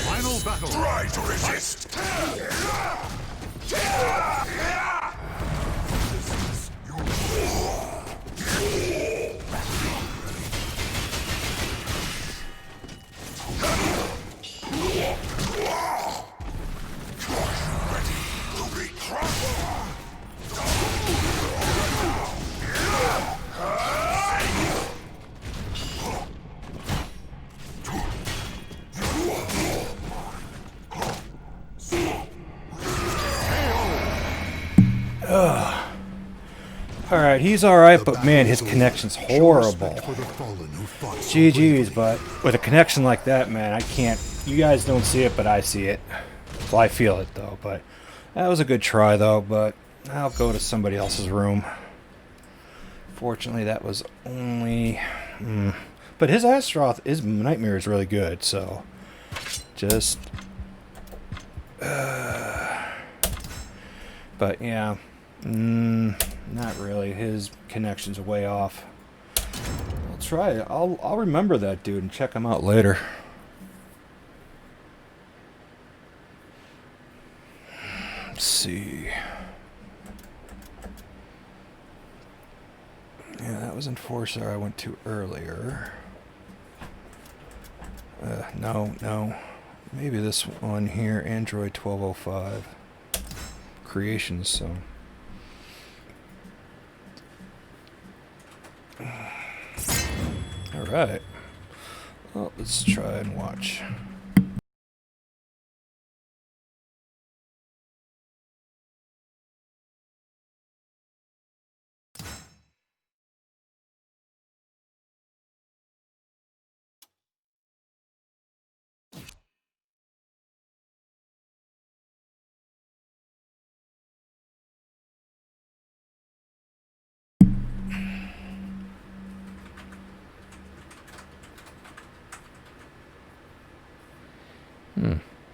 Final battle. Try to resist. Alright, he's alright, but man, his connection's horrible. For the fallen who fought so GG's, bravely. but with a connection like that, man, I can't... You guys don't see it, but I see it. Well, I feel it, though, but... That was a good try, though, but I'll go to somebody else's room. Fortunately, that was only... But his Astaroth, his Nightmare is really good, so... Just... But, yeah... not really. His connection's way off. I'll try it. I'll remember that dude and check him out later. Let's see. Yeah, that was Enforcer I went to earlier. No. Maybe this one here, Android 1205. Creations, so... Alright. Well, let's try and watch.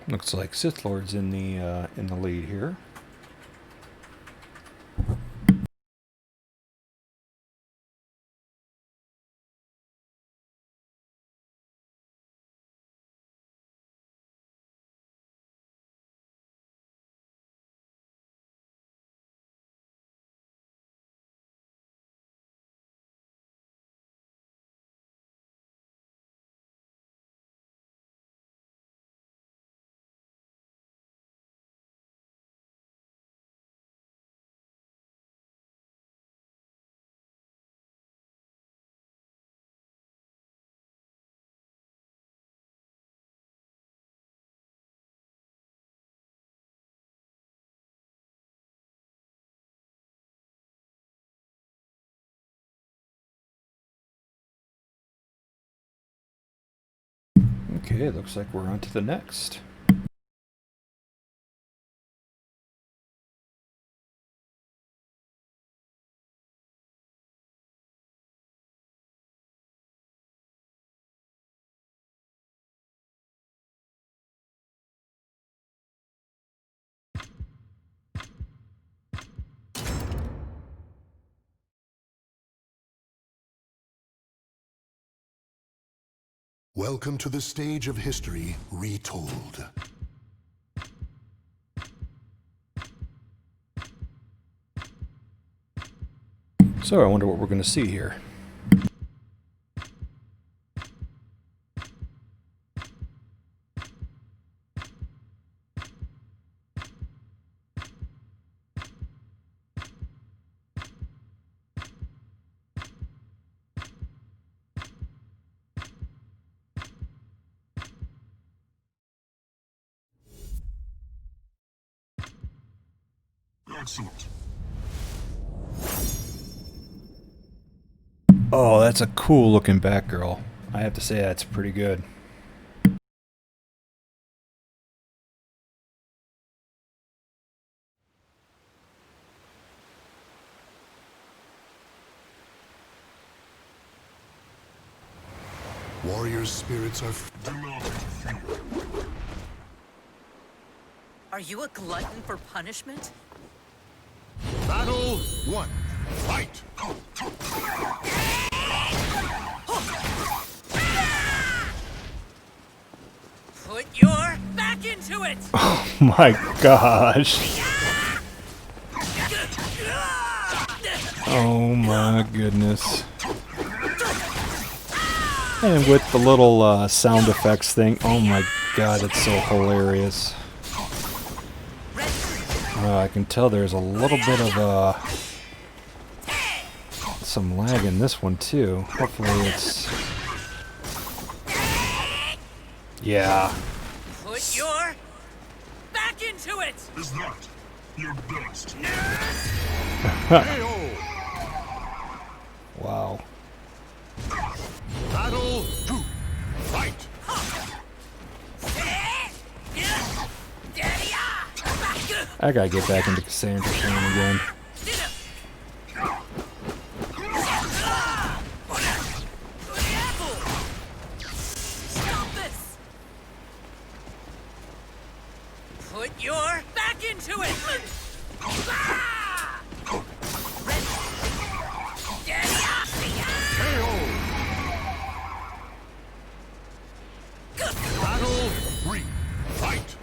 Looks like Sith Lord's in the lead here. Okay, looks like we're on to the next. Welcome to the stage of history retold. So I wonder what we're going to see here. Excellent. Oh, that's a cool looking Batgirl. I have to say that's pretty good. Warriors' spirits are... Are you a glutton for punishment? Battle 1. Fight! Put your back into it! Oh my gosh. Oh my goodness. And with the little sound effects thing, oh my god, it's so hilarious. I can tell there's a little bit of some lag in this one too. Hopefully it's... Yeah. Put your back into it! Is that your best? Wow. Battle 2. Fight! I gotta get back into Cassandra training again. Stop this! Put your back into it! Battle 3. Fight!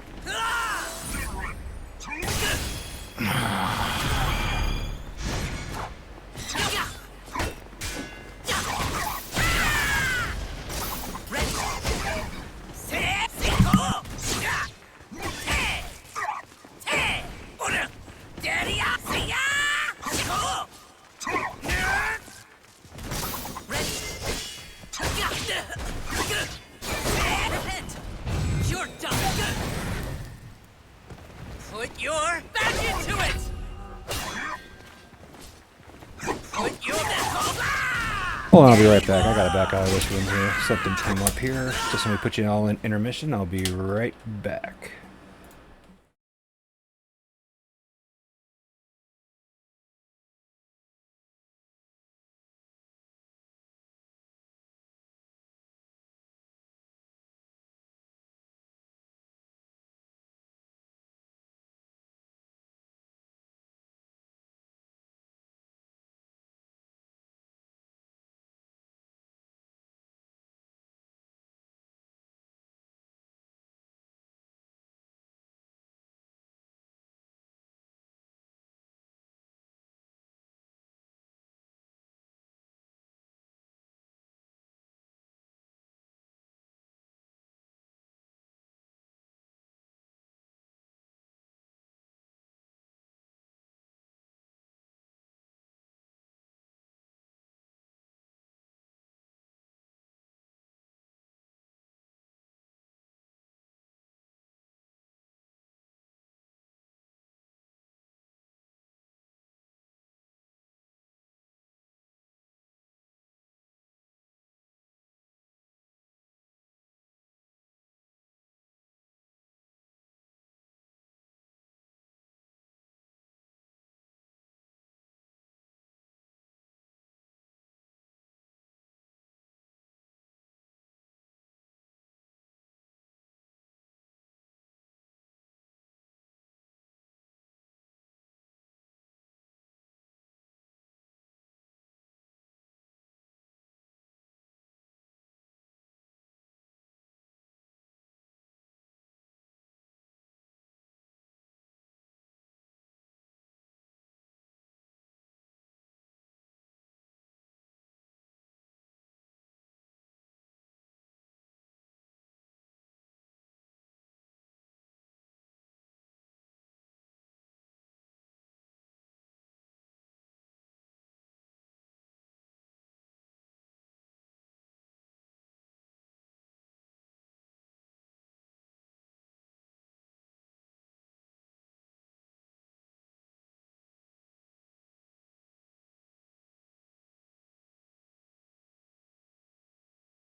You're done. Put your back into it. Put your Well, I'll be right back. I gotta back out of this room here. Something came up here. Just let me put you all in intermission. I'll be right back.